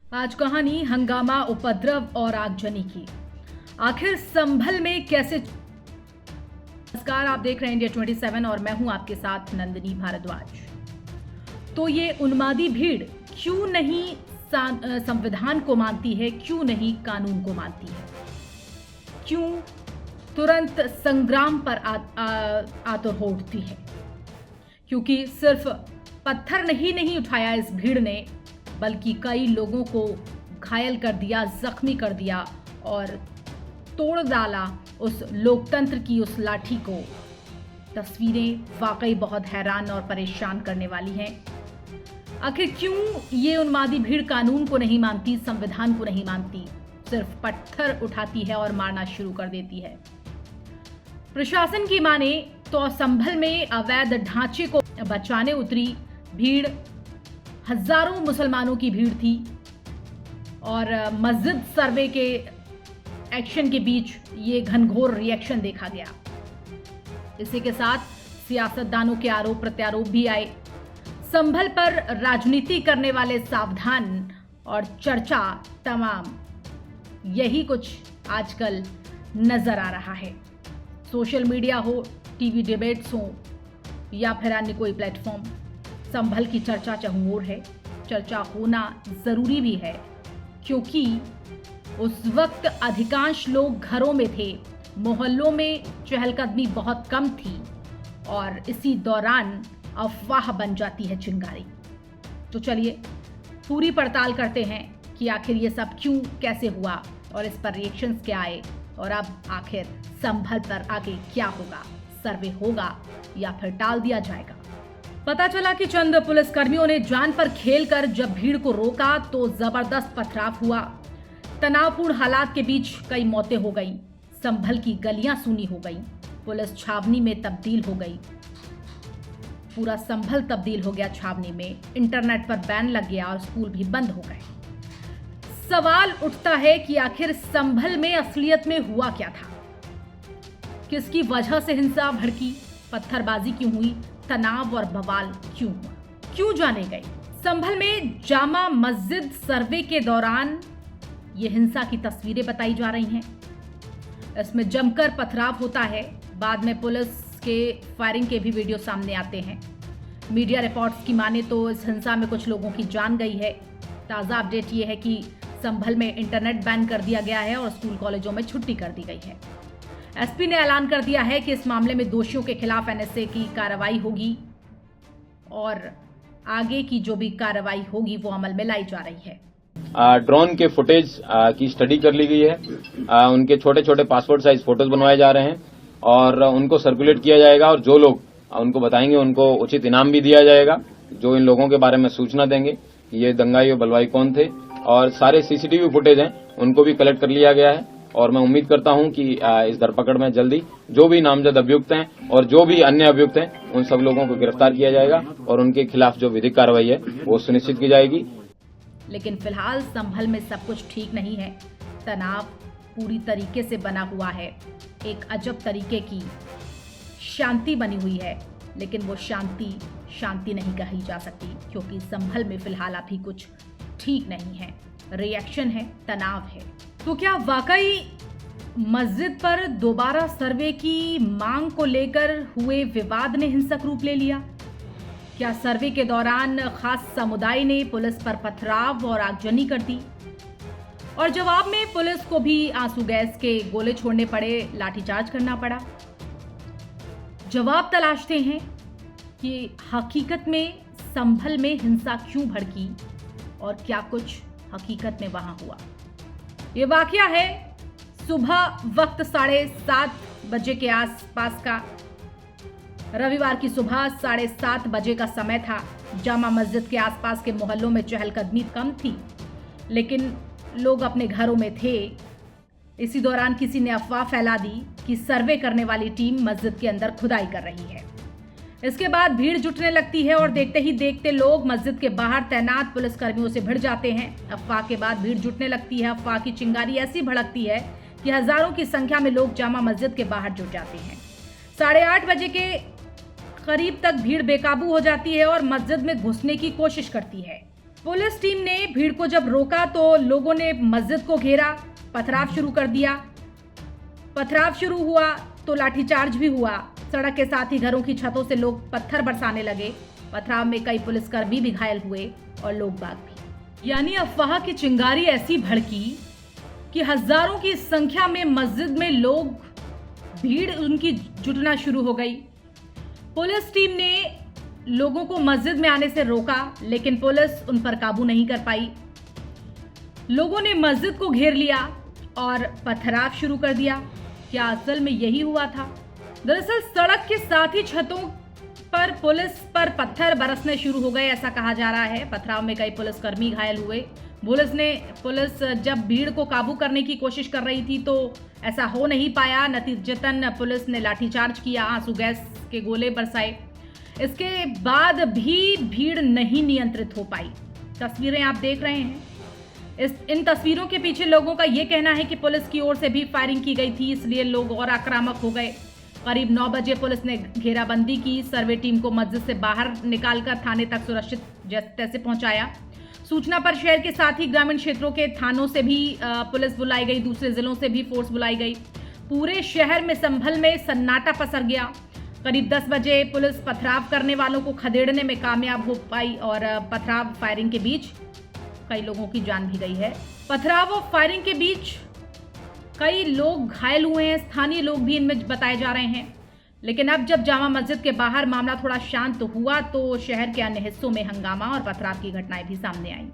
आज कहानी हंगामा, उपद्रव और आगजनी की। आखिर संभल में कैसे। नमस्कार, आप देख रहे हैं इंडिया 27 और मैं हूं आपके साथ नंदिनी भारद्वाज। तो ये उन्मादी भीड़ क्यों नहीं संविधान को मानती है, क्यों नहीं कानून को मानती है, क्यों तुरंत संग्राम पर आतुर हो उठती है? क्योंकि सिर्फ पत्थर नहीं उठाया इस भीड़ ने, बल्कि कई लोगों को घायल कर दिया, जख्मी कर दिया और तोड़ डाला उस लोकतंत्र की उस लाठी को। तस्वीरें वाकई बहुत हैरान और परेशान करने वाली हैं। आखिर क्यों ये उन्मादी भीड़ कानून को नहीं मानती, संविधान को नहीं मानती, सिर्फ पत्थर उठाती है और मारना शुरू कर देती है? प्रशासन की माने तो संभल में अवैध ढांचे को बचाने उतरी भीड़ हजारों मुसलमानों की भीड़ थी और मस्जिद सर्वे के एक्शन के बीच ये घनघोर रिएक्शन देखा गया। इसी के साथ सियासतदानों के आरोप प्रत्यारोप भी आए। संभल पर राजनीति करने वाले सावधान और चर्चा तमाम। यही कुछ आजकल नजर आ रहा है। सोशल मीडिया हो, टीवी डिबेट्स हो या फिर अन्य कोई प्लेटफॉर्म, संभल की चर्चा चहुओर है। चर्चा होना जरूरी भी है क्योंकि उस वक्त अधिकांश लोग घरों में थे, मोहल्लों में चहलकदमी बहुत कम थी और इसी दौरान अफवाह बन जाती है चिंगारी। तो चलिए पूरी पड़ताल करते हैं कि आखिर ये सब क्यों, कैसे हुआ और इस पर रिएक्शंस क्या आए और अब आखिर संभल पर आगे क्या होगा। सर्वे होगा या फिर टाल दिया जाएगा? पता चला कि चंद पुलिसकर्मियों ने जान पर खेलकर जब भीड़ को रोका तो जबरदस्त पथराव हुआ। तनावपूर्ण हालात के बीच कई मौतें हो गई। संभल की गलियां सूनी हो गई, पुलिस छावनी में तब्दील हो गई। पूरा संभल तब्दील हो गया छावनी में। इंटरनेट पर बैन लग गया और स्कूल भी बंद हो गए। सवाल उठता है कि आखिर संभल में असलियत में हुआ क्या था? किसकी वजह से हिंसा भड़की, पत्थरबाजी क्यों हुई, तनाव और बवाल क्यों हुआ, क्यों जाने गई? संभल में जामा मस्जिद सर्वे के दौरान ये हिंसा की तस्वीरें बताई जा रही हैं। इसमें जमकर पथराव होता है। बाद में पुलिस के फायरिंग के भी वीडियो सामने आते हैं। मीडिया रिपोर्ट्स की माने तो इस हिंसा में कुछ लोगों की जान गई है। ताज़ा अपडेट ये है कि संभल में इंटरनेट बैन कर दिया गया है और स्कूल कॉलेजों में छुट्टी कर दी गई है। एसपी ने ऐलान कर दिया है कि इस मामले में दोषियों के खिलाफ एनएसए की कार्रवाई होगी और आगे की जो भी कार्रवाई होगी वो अमल में लाई जा रही है। ड्रोन के फुटेज की स्टडी कर ली गई है। उनके छोटे छोटे पासपोर्ट साइज फोटोज बनवाए जा रहे हैं और उनको सर्कुलेट किया जाएगा और जो लोग उनको बताएंगे उनको उचित इनाम भी दिया जाएगा, जो इन लोगों के बारे में सूचना देंगे ये दंगाई और बलवाई कौन थे। और सारे सीसीटीवी फुटेज हैं उनको भी कलेक्ट कर लिया गया है और मैं उम्मीद करता हूं कि इस धरपकड़ में जल्दी जो भी नामजद अभियुक्त हैं और जो भी अन्य अभियुक्त हैं उन सब लोगों को गिरफ्तार किया जाएगा और उनके खिलाफ जो विधिक कार्रवाई है वो सुनिश्चित की जाएगी। लेकिन फिलहाल संभल में सब कुछ ठीक नहीं है। तनाव पूरी तरीके से बना हुआ है। एक अजब तरीके की शांति बनी हुई है, लेकिन वो शांति नहीं कही जा सकती क्योंकि संभल में फिलहाल अभी कुछ ठीक नहीं है। रिएक्शन है, तनाव है। तो क्या वाकई मस्जिद पर दोबारा सर्वे की मांग को लेकर हुए विवाद ने हिंसक रूप ले लिया? क्या सर्वे के दौरान खास समुदाय ने पुलिस पर पथराव और आगजनी कर दी और जवाब में पुलिस को भी आंसू गैस के गोले छोड़ने पड़े, लाठीचार्ज करना पड़ा? जवाब तलाशते हैं कि हकीकत में संभल में हिंसा क्यों भड़की और क्या कुछ हकीकत में वहां हुआ। ये वाकया है सुबह वक्त 7:30 बजे के आसपास का। रविवार की सुबह 7:30 बजे का समय था। जामा मस्जिद के आसपास के मोहल्लों में चहलकदमी कम थी, लेकिन लोग अपने घरों में थे। इसी दौरान किसी ने अफवाह फैला दी कि सर्वे करने वाली टीम मस्जिद के अंदर खुदाई कर रही है। इसके बाद भीड़ जुटने लगती है और देखते ही देखते लोग मस्जिद के बाहर तैनात पुलिसकर्मियों से भिड़ जाते हैं। अफवाह के बाद भीड़ जुटने लगती है। अफवाह की चिंगारी ऐसी भड़कती है कि हजारों की संख्या में लोग जामा मस्जिद के बाहर जुट जाते हैं। 8:30 बजे के करीब तक भीड़ बेकाबू हो जाती है और मस्जिद में घुसने की कोशिश करती है। पुलिस टीम ने भीड़ को जब रोका तो लोगों ने मस्जिद को घेरा, पथराव शुरू कर दिया। पथराव शुरू हुआ तो लाठीचार्ज भी हुआ। सड़क के साथ ही घरों की छतों से लोग पत्थर बरसाने लगे। पथराव में कई पुलिसकर्मी भी घायल हुए और लोग बाग भी। यानी अफवाह की चिंगारी ऐसी भड़की कि हजारों की संख्या में मस्जिद में लोग, भीड़ उनकी जुटना शुरू हो गई। पुलिस टीम ने लोगों को मस्जिद में आने से रोका, लेकिन पुलिस उन पर काबू नहीं कर पाई। लोगों ने मस्जिद को घेर लिया और पथराव शुरू कर दिया। क्या असल में यही हुआ था? दरअसल सड़क के साथ ही छतों पर पुलिस पर पत्थर बरसने शुरू हो गए, ऐसा कहा जा रहा है। पथराव में कई पुलिसकर्मी घायल हुए। पुलिस जब भीड़ को काबू करने की कोशिश कर रही थी तो ऐसा हो नहीं पाया। नतीजतन पुलिस ने लाठीचार्ज किया, आंसू गैस के गोले बरसाए। इसके बाद भी भीड़ नहीं नियंत्रित हो पाई। तस्वीरें आप देख रहे हैं। इन तस्वीरों के पीछे लोगों का ये कहना है कि पुलिस की ओर से भी फायरिंग की गई थी, इसलिए लोग और आक्रामक हो गए। करीब 9 बजे पुलिस ने घेराबंदी की। सर्वे टीम को मस्जिद से बाहर निकालकर थाने तक सुरक्षित तैसे पहुंचाया। सूचना पर शहर के साथ ही ग्रामीण क्षेत्रों के थानों से भी पुलिस बुलाई गई, दूसरे जिलों से भी फोर्स बुलाई गई। पूरे शहर में संभल में सन्नाटा पसर गया। करीब 10 बजे पुलिस पथराव करने वालों को खदेड़ने में कामयाब हो पाई और पथराव फायरिंग के बीच कई लोगों की जान भी गई है। पथराव और फायरिंग के बीच कई लोग घायल हुए हैं, स्थानीय लोग भी इनमें बताए जा रहे हैं। लेकिन अब जब जामा मस्जिद के बाहर मामला थोड़ा शांत हुआ तो शहर के अन्य हिस्सों में हंगामा और पथराव की घटनाएं भी सामने आईं।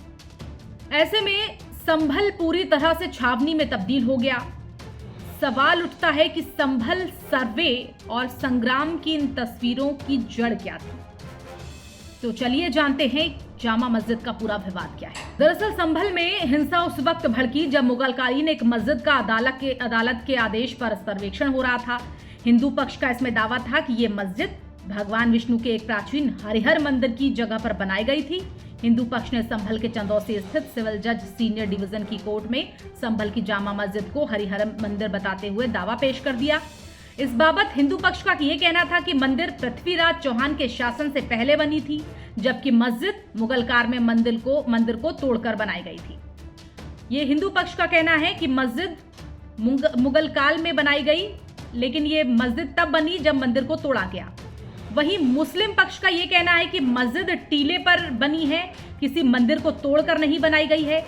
ऐसे में संभल पूरी तरह से छावनी में तब्दील हो गया। सवाल उठता है कि संभल सर्वे और संग्राम की इन तस्वीरों की जड़ क्या थी? तो चलिए जानते हैं जामा मस्जिद का पूरा विवाद क्या है। दरअसल संभल में हिंसा उस वक्त भड़की जब मुगलकालीन एक मस्जिद का अदालत के आदेश पर सर्वेक्षण हो रहा था। हिंदू पक्ष का इसमें दावा था कि ये मस्जिद भगवान विष्णु के एक प्राचीन हरिहर मंदिर की जगह पर बनाई गई थी। हिंदू पक्ष ने संभल के चंदौसी स्थित सिविल जज सीनियर डिवीजन की कोर्ट में संभल की जामा मस्जिद को हरिहर मंदिर बताते हुए दावा पेश कर दिया। इस बाबत हिंदू पक्ष का यह कहना था कि मंदिर पृथ्वीराज चौहान के शासन से पहले बनी थी, जबकि मस्जिद मुगल काल में मंदिर को तोड़कर बनाई गई थी। ये हिंदू पक्ष का कहना है कि मस्जिद मुगल काल में बनाई गई, लेकिन ये मस्जिद तब बनी जब मंदिर को तोड़ा गया। वहीं मुस्लिम पक्ष का ये कहना है कि मस्जिद टीले पर बनी है, किसी मंदिर को तोड़कर नहीं बनाई गई है।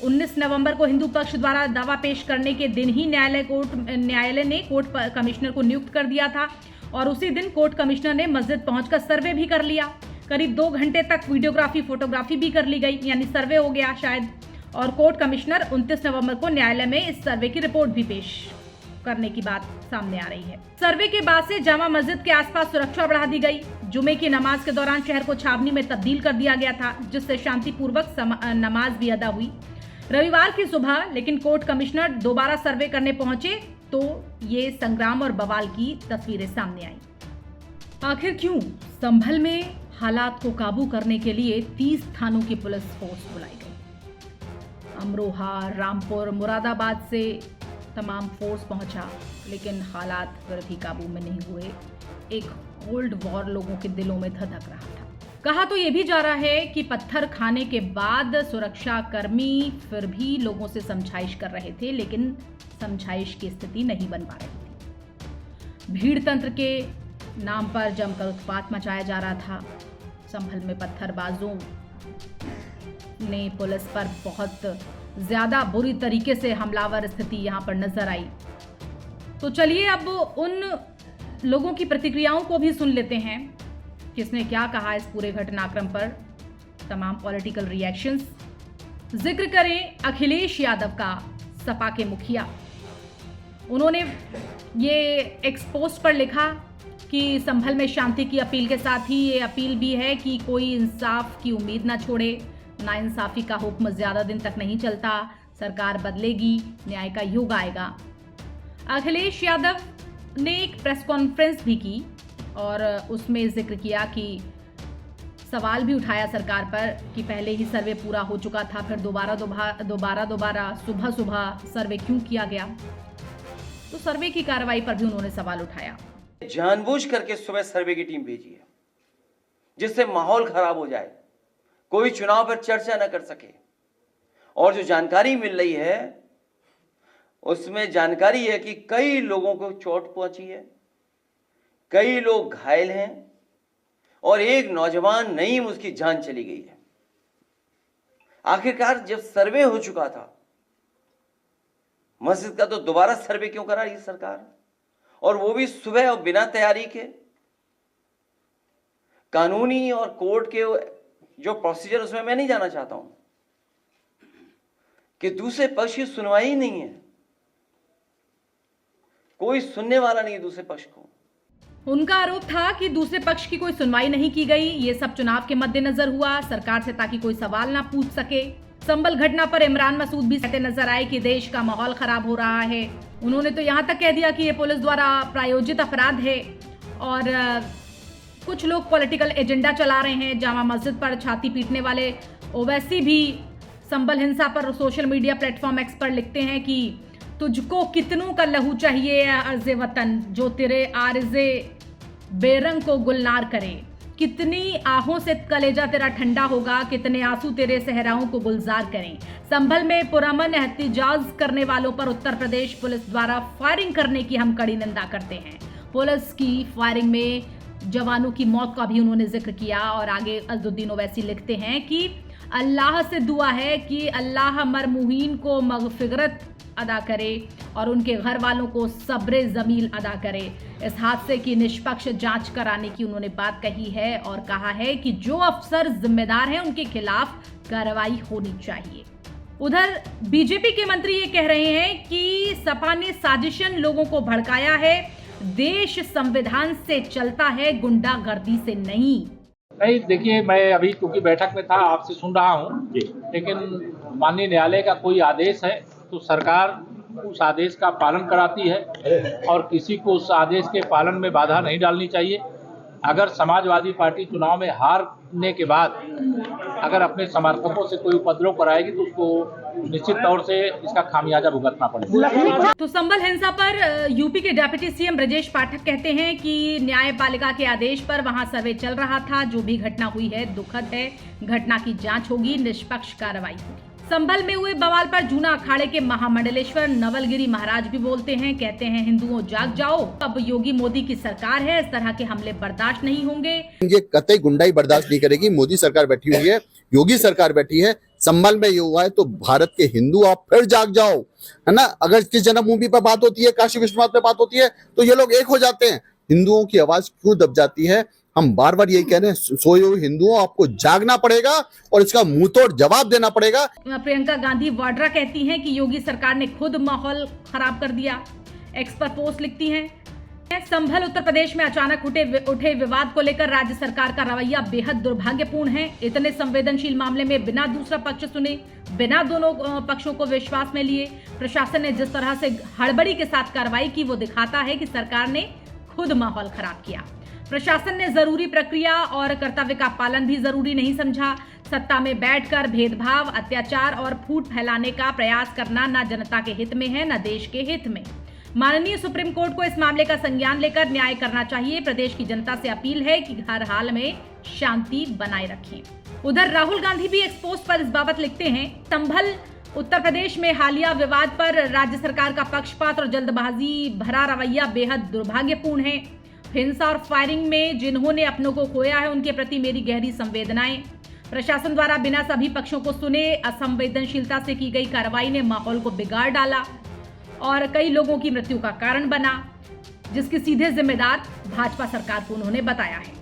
19 नवंबर को हिंदू पक्ष द्वारा दावा पेश करने के दिन ही न्यायालय ने कोर्ट कमिश्नर को नियुक्त कर दिया था और उसी दिन कोर्ट कमिश्नर ने मस्जिद पहुंचकर सर्वे भी कर लिया। करीब 2 घंटे तक वीडियोग्राफी, फोटोग्राफी भी कर ली गई, यानी सर्वे हो गया शायद। और कोर्ट कमिश्नर 29 नवंबर को न्यायालय में इस सर्वे की रिपोर्ट भी पेश करने की बात सामने आ रही है। सर्वे के बाद से जामा मस्जिद के आसपास सुरक्षा बढ़ा दी गई। जुमे की नमाज के दौरान शहर को छावनी में तब्दील कर दिया गया था, जिससे शांतिपूर्वक नमाज भी अदा हुई। रविवार की सुबह लेकिन कोर्ट कमिश्नर दोबारा सर्वे करने पहुंचे तो ये संग्राम और बवाल की तस्वीरें सामने आई। आखिर क्यों संभल में हालात को काबू करने के लिए 30 थानों की पुलिस फोर्स बुलाई गई। अमरोहा, रामपुर, मुरादाबाद से तमाम फोर्स पहुंचा, लेकिन हालात फिर भी काबू में नहीं हुए। एक कोल्ड वॉर लोगों के दिलों में धधक रहा था। कहा तो ये भी जा रहा है कि पत्थर खाने के बाद सुरक्षा कर्मी फिर भी लोगों से समझाइश कर रहे थे, लेकिन समझाइश की स्थिति नहीं बन पा रही थी। भीड़ तंत्र के नाम पर जमकर उत्पात मचाया जा रहा था। संभल में पत्थरबाजों ने पुलिस पर बहुत ज्यादा बुरी तरीके से हमलावर स्थिति यहां पर नजर आई। तो चलिए अब उन लोगों की प्रतिक्रियाओं को भी सुन लेते हैं, किसने क्या कहा इस पूरे घटनाक्रम पर, तमाम पॉलिटिकल रिएक्शंस। जिक्र करें अखिलेश यादव का, सपा के मुखिया। उन्होंने ये एक्स पोस्ट पर लिखा कि संभल में शांति की अपील के साथ ही ये अपील भी है कि कोई इंसाफ की उम्मीद ना छोड़े। नाइंसाफी का हुक्म ज्यादा दिन तक नहीं चलता, सरकार बदलेगी, न्याय का युग आएगा। अखिलेश यादव ने एक प्रेस कॉन्फ्रेंस भी की और उसमें जिक्र किया कि सवाल भी उठाया सरकार पर कि पहले ही सर्वे पूरा हो चुका था, फिर दोबारा सुबह सर्वे क्यों किया गया। तो सर्वे की कार्रवाई पर भी उन्होंने सवाल उठाया। जानबूझ करके सुबह सर्वे की टीम भेजी है जिससे माहौल खराब हो जाए, कोई चुनाव पर चर्चा न कर सके। और जो जानकारी मिल रही है उसमें जानकारी है कि कई लोगों को चोट पहुंची है, कई लोग घायल हैं और एक नौजवान नईम उसकी जान चली गई है। आखिरकार जब सर्वे हो चुका था मस्जिद का, तो दोबारा सर्वे क्यों करा रही सरकार, और वो भी सुबह और बिना तैयारी के। कानूनी और कोर्ट के जो प्रोसीजर उसमें मैं नहीं जाना चाहता हूं कि दूसरे पक्ष की सुनवाई नहीं है, कोई सुनने वाला नहीं है दूसरे पक्ष को। उनका आरोप था कि दूसरे पक्ष की कोई सुनवाई नहीं की गई। ये सब चुनाव के मद्देनजर हुआ सरकार से, ताकि कोई सवाल ना पूछ सके। संभल घटना पर इमरान मसूद भी कहते नजर आए कि देश का माहौल खराब हो रहा है। उन्होंने तो यहाँ तक कह दिया कि ये पुलिस द्वारा प्रायोजित अपराध है और कुछ लोग पॉलिटिकल एजेंडा चला रहे हैं। जामा मस्जिद पर छाती पीटने वाले ओवैसी भी संभल हिंसा पर सोशल मीडिया प्लेटफॉर्म एक्स पर लिखते हैं कि तुझको कितनों का लहू चाहिए अर्ज़े वतन, जो तेरे आरज़े बेरंग को गुलनार करे। कितनी आहों से कलेजा तेरा ठंडा होगा, कितने आंसू तेरे सहराओं को गुलजार करें। संभल में पुरअमन एहतिजाज करने वालों पर उत्तर प्रदेश पुलिस द्वारा फायरिंग करने की हम कड़ी निंदा करते हैं। पुलिस की फायरिंग में जवानों की मौत का भी उन्होंने जिक्र किया और आगे अज़दुद्दीन ओवैसी लिखते हैं कि अल्लाह से दुआ है कि अल्लाह मरमूहीन को मगफिरत अदा करे और उनके घर वालों को सब्र जमील अदा करे। इस हादसे की निष्पक्ष जांच कराने की उन्होंने बात कही है और कहा है कि जो अफसर जिम्मेदार हैं उनके खिलाफ कार्रवाई होनी चाहिए। उधर बीजेपी के मंत्री ये कह रहे हैं कि सपा ने साजिशन लोगों को भड़काया है, देश संविधान से चलता है, गुंडागर्दी से नहीं। देखिए, मैं अभी क्योंकि बैठक में था आपसे सुन रहा हूँ, लेकिन माननीय न्यायालय का कोई आदेश है तो सरकार उस आदेश का पालन कराती है और किसी को उस आदेश के पालन में बाधा नहीं डालनी चाहिए। अगर समाजवादी पार्टी चुनाव में हारने के बाद अगर अपने समर्थकों से कोई उपद्रव कराएगी तो उसको निश्चित तौर से इसका खामियाजा भुगतना पड़ेगा। तो संभल हिंसा पर यूपी के डिप्टी सीएम ब्रजेश पाठक कहते हैं कि न्यायपालिका के आदेश पर वहां सर्वे चल रहा था। जो भी घटना हुई है दुखद है, घटना की जांच होगी, निष्पक्ष कार्रवाई होगी। संभल में हुए बवाल पर जूना अखाड़े के महामंडलेश्वर नवलगिरी महाराज भी बोलते हैं, कहते हैं हिंदुओं जाग जाओ, अब योगी मोदी की सरकार है, इस तरह के हमले बर्दाश्त नहीं होंगे। ये कतई गुंडाई बर्दाश्त नहीं करेगी। मोदी सरकार बैठी हुई है, योगी सरकार बैठी है। संभल में ये हुआ है तो भारत के हिंदू आप फिर जाग जाओ, है ना। अगर किस जन्मभूमि पर बात होती है, काशी विश्वनाथ पे बात होती है तो ये लोग एक हो जाते हैं। हिंदुओं की आवाज क्यों दब जाती है? हम बार बार यही कह रहे हैं, सोए हुए हिंदुओं आपको जागना पड़ेगा और इसका मुंहतोड़ जवाब देना पड़ेगा। प्रियंका गांधी वाड्रा कहती हैं कि योगी सरकार ने खुद माहौल खराब कर दिया। एक्स पर पोस्ट लिखती हैं, संभल उत्तर प्रदेश में अचानक उठे विवाद को लेकर राज्य सरकार का रवैया बेहद दुर्भाग्यपूर्ण है। इतने संवेदनशील मामले में बिना दूसरा पक्ष सुने, बिना दोनों पक्षों को विश्वास में लिए प्रशासन ने जिस तरह से हड़बड़ी के साथ कार्रवाई की वो दिखाता है कि सरकार ने खुद माहौल खराब किया। प्रशासन ने जरूरी प्रक्रिया और कर्तव्य का पालन भी जरूरी नहीं समझा। सत्ता में बैठकर भेदभाव, अत्याचार और फूट फैलाने का प्रयास करना न जनता के हित में है न देश के हित में। माननीय सुप्रीम कोर्ट को इस मामले का संज्ञान लेकर न्याय करना चाहिए। प्रदेश की जनता से अपील है कि हर हाल में शांति बनाए रखें। उधर राहुल गांधी भी एक्सपोस्ट पर इस बाबत लिखते हैं, संभल उत्तर प्रदेश में हालिया विवाद पर राज्य सरकार का पक्षपात और जल्दबाजी भरा रवैया बेहद दुर्भाग्यपूर्ण है। हिंसा और फायरिंग में जिन्होंने अपनों को खोया है उनके प्रति मेरी गहरी संवेदनाएं। प्रशासन द्वारा बिना सभी पक्षों को सुने असंवेदनशीलता से की गई कार्रवाई ने माहौल को बिगाड़ डाला और कई लोगों की मृत्यु का कारण बना, जिसकी सीधे जिम्मेदार भाजपा सरकार को उन्होंने बताया है।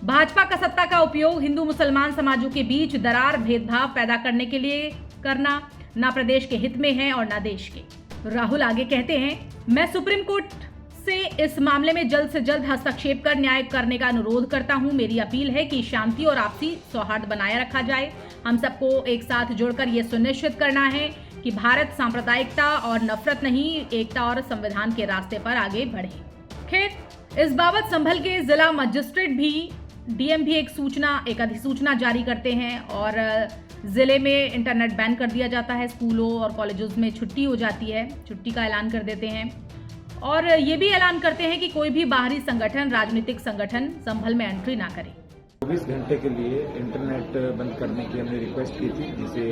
भाजपा का सत्ता का उपयोग हिंदू मुसलमान समाजों के बीच दरार, भेदभाव पैदा करने के लिए करना न प्रदेश के हित में है और न देश के। राहुल आगे कहते हैं, मैं सुप्रीम कोर्ट से इस मामले में जल्द से जल्द हस्तक्षेप कर न्याय करने का अनुरोध करता हूं। मेरी अपील है कि शांति और आपसी सौहार्द बनाए रखा जाए। हम सबको एक साथ जुड़कर यह सुनिश्चित करना है कि भारत सांप्रदायिकता और नफरत नहीं, एकता और संविधान के रास्ते पर आगे बढ़े। खैर, इस बाबत संभल के जिला मजिस्ट्रेट भी डीएम भी एक अधिसूचना जारी करते हैं और जिले में इंटरनेट बैन कर दिया जाता है। स्कूलों और कॉलेजों में छुट्टी हो जाती है, छुट्टी का ऐलान कर देते हैं और ये भी ऐलान करते हैं कि कोई भी बाहरी संगठन, राजनीतिक संगठन संभल में एंट्री ना करे। 24 घंटे के लिए इंटरनेट बंद करने की हमने रिक्वेस्ट की थी, जिसे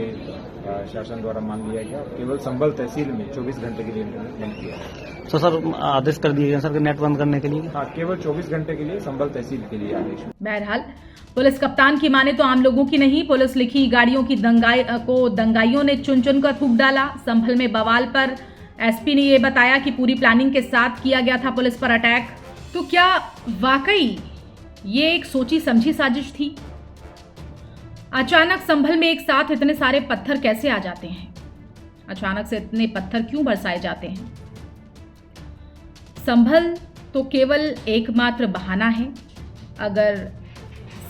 शासन द्वारा मान लिया गया। केवल संभल तहसील में 24 घंटे के लिए इंटरनेट बंद किया है। तो सर आदेश कर दिए गए सर नेट बंद करने के लिए? हाँ, केवल 24 घंटे के लिए संभल तहसील के लिए आदेश। बहरहाल पुलिस कप्तान की माने तो आम लोगों की नहीं, पुलिस लिखी गाड़ियों की दंगाइयों ने चुन चुन कर थूक डाला। संभल में बवाल पर एसपी ने यह बताया कि पूरी प्लानिंग के साथ किया गया था पुलिस पर अटैक। तो क्या वाकई ये एक सोची समझी साजिश थी? अचानक संभल में एक साथ इतने सारे पत्थर कैसे आ जाते हैं? अचानक से इतने पत्थर क्यों बरसाए जाते हैं? संभल तो केवल एकमात्र बहाना है। अगर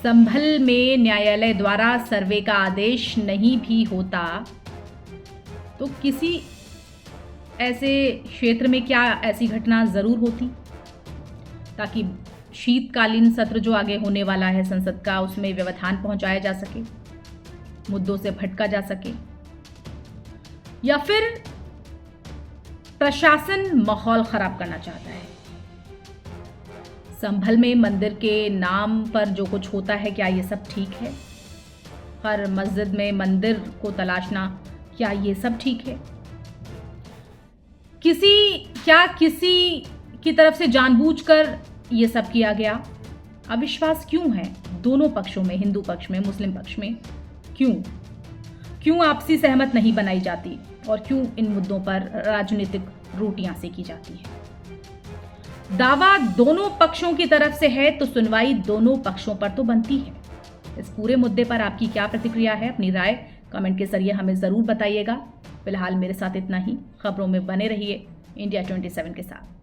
संभल में न्यायालय द्वारा सर्वे का आदेश नहीं भी होता तो किसी ऐसे क्षेत्र में क्या ऐसी घटना जरूर होती, ताकि शीतकालीन सत्र जो आगे होने वाला है संसद का, उसमें व्यवधान पहुंचाया जा सके, मुद्दों से भटका जा सके, या फिर प्रशासन माहौल खराब करना चाहता है। संभल में मंदिर के नाम पर जो कुछ होता है, क्या ये सब ठीक है? हर मस्जिद में मंदिर को तलाशना, क्या ये सब ठीक है? किसी की तरफ से जानबूझकर ये सब किया गया? अविश्वास क्यों है दोनों पक्षों में, हिंदू पक्ष में, मुस्लिम पक्ष में? क्यों आपसी सहमत नहीं बनाई जाती और क्यों इन मुद्दों पर राजनीतिक रोटियां सेकी जाती है? दावा दोनों पक्षों की तरफ से है तो सुनवाई दोनों पक्षों पर तो बनती है। इस पूरे मुद्दे पर आपकी क्या प्रतिक्रिया है? अपनी राय कमेंट के जरिए हमें जरूर बताइएगा। फिलहाल मेरे साथ इतना ही। खबरों में बने रहिए इंडिया 27 के साथ।